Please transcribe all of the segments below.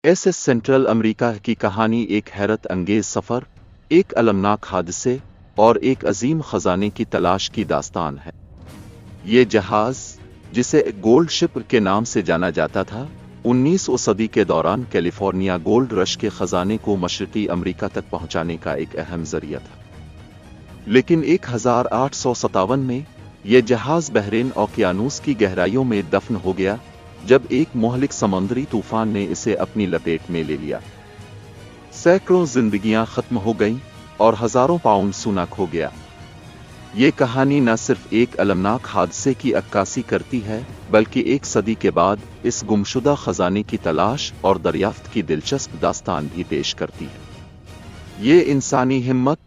SS central America की कहानी एक हैरत अंगेज सफर, एक अलमनाक हादसे और एक अजीम खजाने की तलाश की दास्तान है। ये जहाज, जिसे गोल्ड शिप के नाम से जाना जाता था, 19वीं सदी के दौरान कैलिफोर्निया गोल्ड रश के खजाने को मशरकी अमेरिका तक पहुंचाने का एक अहम जरिया था। लेकिन 1857 में यह जहाज बहरीन ओकियानूस की गहराइयों में दफन हो गया जब एक मोहलिक समुद्री तूफान ने इसे अपनी लपेट में ले लिया। सैकड़ों जिंदगियां खत्म हो गईं और हजारों पाउंड सोना खो गया। ये कहानी न सिर्फ एक अलमनाक हादसे की अक्कासी करती है, बल्कि एक सदी के बाद इस गुमशुदा खजाने की तलाश और दरियाफ्त की दिलचस्प दास्तान भी पेश करती है। ये इंसानी हिम्मत,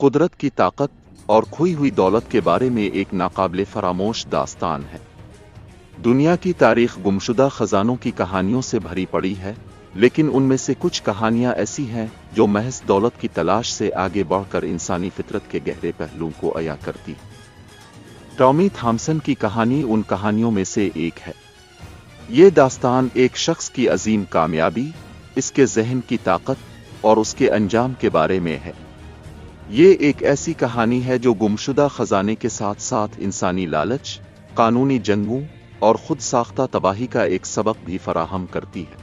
कुदरत की ताकत और खोई हुई दौलत के बारे में एक नाकाबिले फरामोश दास्तान है। दुनिया की तारीख गुमशुदा खजानों की कहानियों से भरी पड़ी है, लेकिन उनमें से कुछ कहानियां ऐसी हैं जो महज दौलत की तलाश से आगे बढ़कर इंसानी फितरत के गहरे पहलुओं को अया करती। टॉमी थॉमसन की कहानी उन कहानियों में से एक है। ये दास्तान एक शख्स की अजीम कामयाबी, इसके जहन की ताकत और उसके अंजाम के बारे में है। ये एक ऐसी कहानी है जो गुमशुदा खजाने के साथ साथ इंसानी लालच, कानूनी जंगों और खुद साख्ता तबाही का एक सबक भी फराहम करती है।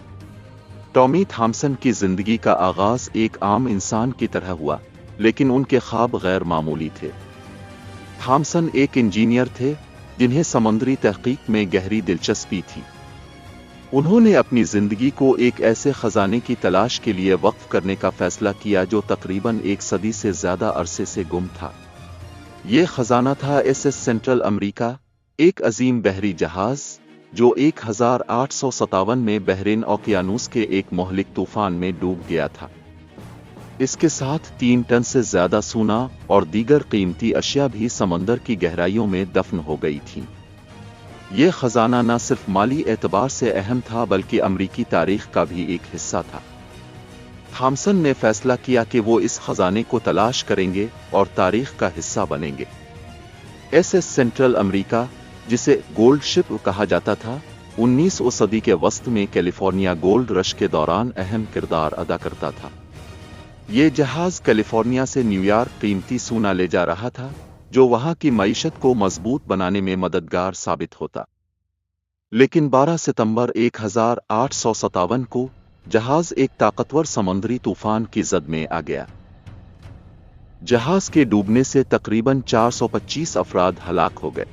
टॉमी थॉमसन की जिंदगी का आगाज एक आम इंसान की तरह हुआ, लेकिन उनके ख्वाब गैर मामूली थे। थॉमसन एक इंजीनियर थे जिन्हें समुद्री तहकीक में गहरी दिलचस्पी थी। उन्होंने अपनी जिंदगी को एक ऐसे खजाने की तलाश के लिए वक्फ करने का फैसला किया जो तकरीबन एक सदी से ज्यादा अरसे से गुम था। ये खजाना था एसएस सेंट्रल अमेरिका, एक अजीम बहरी जहाज जो 1857 में बहरीन ओकियानूस के एक मोहलिक तूफान में डूब गया था। इसके साथ 3 टन से ज्यादा सोना और दीगर कीमती अशिया भी समंदर की गहराइयों में दफन हो गई थीं। यह खजाना न सिर्फ माली एतबार से अहम था, बल्कि अमरीकी तारीख का भी एक हिस्सा था। थॉमसन ने फैसला किया कि वो इस खजाने को तलाश करेंगे और तारीख का हिस्सा बनेंगे। एसएस सेंट्रल अमेरिका, जिसे गोल्ड शिप कहा जाता था, 19वीं सदी के वस्त में कैलिफोर्निया गोल्ड रश के दौरान अहम किरदार अदा करता था। ये जहाज कैलिफोर्निया से न्यूयॉर्क कीमती सोना ले जा रहा था, जो वहां की मईशत को मजबूत बनाने में मददगार साबित होता। लेकिन 12 सितंबर 1857 को जहाज एक ताकतवर समुद्री तूफान की जद में आ गया। जहाज के डूबने से तकरीबन 425 अफराद हलाक हो गए।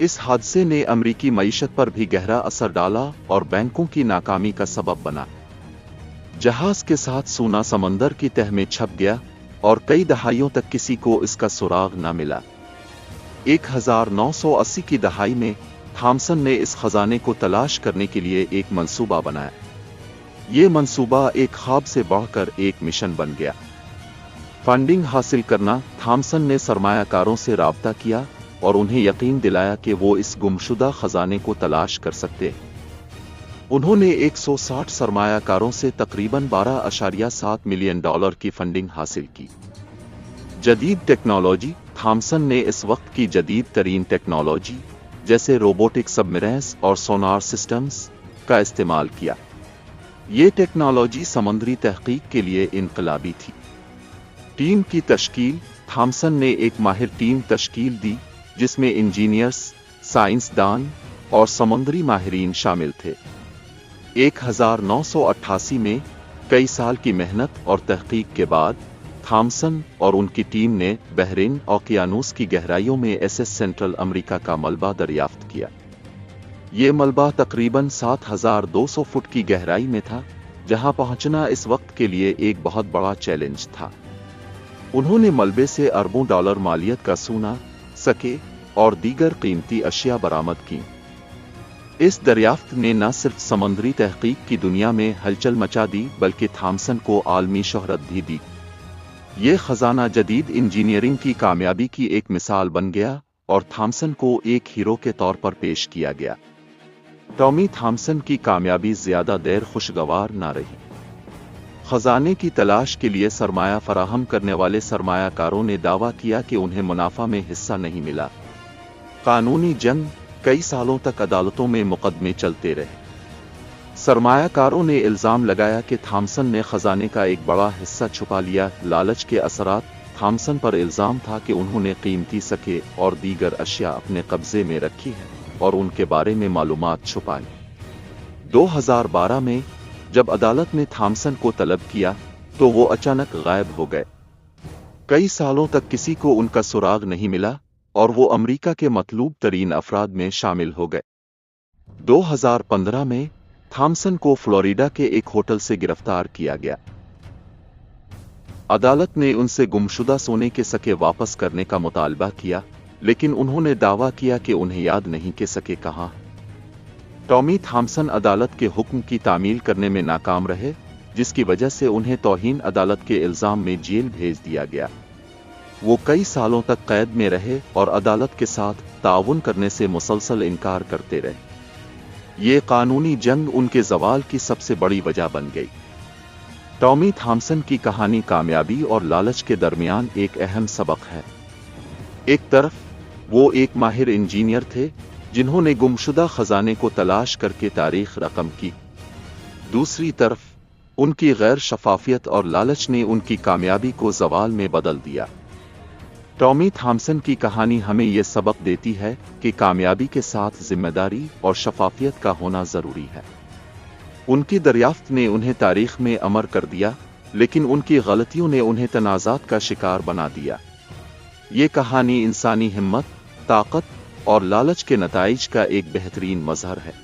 इस हादसे ने अमरीकी मईशत पर भी गहरा असर डाला और बैंकों की नाकामी का सबब बना। जहाज के साथ सोना समंदर की तह में छप गया और कई दहाइयों तक किसी को इसका सुराग न मिला। 1980 की दहाई में थॉमसन ने इस खजाने को तलाश करने के लिए एक मंसूबा बनाया। ये मंसूबा एक ख्वाब से बढ़कर एक मिशन बन गया। फंडिंग हासिल करना। थॉमसन ने सरमायाकारों से राब्ता किया और उन्हें यकीन दिलाया कि वो इस गुमशुदा खजाने को तलाश कर सकते हैं। उन्होंने 160 सरमायाकारों से तकरीबन $12.7 मिलियन की फंडिंग हासिल की। जदीद टेक्नोलॉजी। थॉमसन ने इस वक्त की जदीद तरीन टेक्नोलॉजी जैसे रोबोटिक सबमरीन्स और सोनार सिस्टम्स का इस्तेमाल किया। ये टेक्नोलॉजी समुद्री तहकीक के लिए इनकलाबी थी। टीम की तश्कील। थॉमसन ने एक माहिर टीम तश्कील दी जिसमें इंजीनियर्स, साइंसदान और समुद्री माहिरीन शामिल थे। 1988 में कई साल की मेहनत और तहकीक के बाद थॉमसन और उनकी टीम ने बहरीन ओकियानूस की गहराइयों में एसएस सेंट्रल अमेरिका का मलबा दरियाफ्त किया। ये मलबा तकरीबन 7200 फुट की गहराई में था, जहां पहुंचना इस वक्त के लिए एक बहुत बड़ा चैलेंज था। उन्होंने मलबे से अरबों डॉलर मालियत का सोना, सके और दीगर कीमती अशिया बरामद की। इस दरियाफ्त ने न सिर्फ समुद्री तहकीक की दुनिया में हलचल मचा दी, बल्कि थॉमसन को आलमी शोहरत भी दी। ये खजाना जदीद इंजीनियरिंग की कामयाबी की एक मिसाल बन गया और थॉमसन को एक हीरो के तौर पर पेश किया गया। टॉमी थॉमसन की कामयाबी ज्यादा देर खुशगवार न रही। खजाने की तलाश के लिए सरमाया फराहम करने वाले सरमायाकारों ने दावा किया कि उन्हें मुनाफा में हिस्सा नहीं मिला। कानूनी जंग। कई सालों तक अदालतों में मुकदमे चलते रहे। सरमायाकारों ने इल्जाम लगाया कि थॉमसन ने खजाने का एक बड़ा हिस्सा छुपा लिया। लालच के असरात। थॉमसन पर इल्जाम था कि उन्होंने कीमती सिक्के और दीगर अशिया अपने कब्जे में रखी है और उनके बारे में मालूमात छुपाई। 2012 में जब अदालत ने थॉमसन को तलब किया तो वो अचानक गायब हो गए। कई सालों तक किसी को उनका सुराग नहीं मिला और वो अमेरिका के मतलूब तरीन अफराद में शामिल हो गए। 2015 में थॉमसन को फ्लोरिडा के एक होटल से गिरफ्तार किया गया। अदालत ने उनसे गुमशुदा सोने के सिक्के वापस करने का मुतालबा किया, लेकिन उन्होंने दावा किया कि उन्हें याद नहीं कि सिक्के कहाँ। टॉमी थॉमसन अदालत के हुक्म की तामील करने में नाकाम रहे, जिसकी वजह से उन्हें तौहीन अदालत के इल्जाम में जेल भेज दिया गया। वो कई सालों तक कैद में रहे और अदालत के साथ ताउन करने से मुसलसल इनकार करते रहे। ये कानूनी जंग उनके ज़वाल की सबसे बड़ी वजह बन गई। टॉमी थॉमसन की कहानी कामयाबी और लालच के दरमियान एक अहम सबक है। एक तरफ वो एक माहिर इंजीनियर थे जिन्होंने गुमशुदा खजाने को तलाश करके तारीख रकम की। दूसरी तरफ उनकी गैर शफाफियत और लालच ने उनकी कामयाबी को ज़वाल में बदल दिया। टॉमी थॉमसन की कहानी हमें यह सबक देती है कि कामयाबी के साथ जिम्मेदारी और शफाफियत का होना जरूरी है। उनकी दरियाफ्त ने उन्हें तारीख में अमर कर दिया, लेकिन उनकी गलतियों ने उन्हें तनाज़ात का शिकार बना दिया। ये कहानी इंसानी हिम्मत, ताकत और लालच के नताइज का एक बेहतरीन मज़हर है।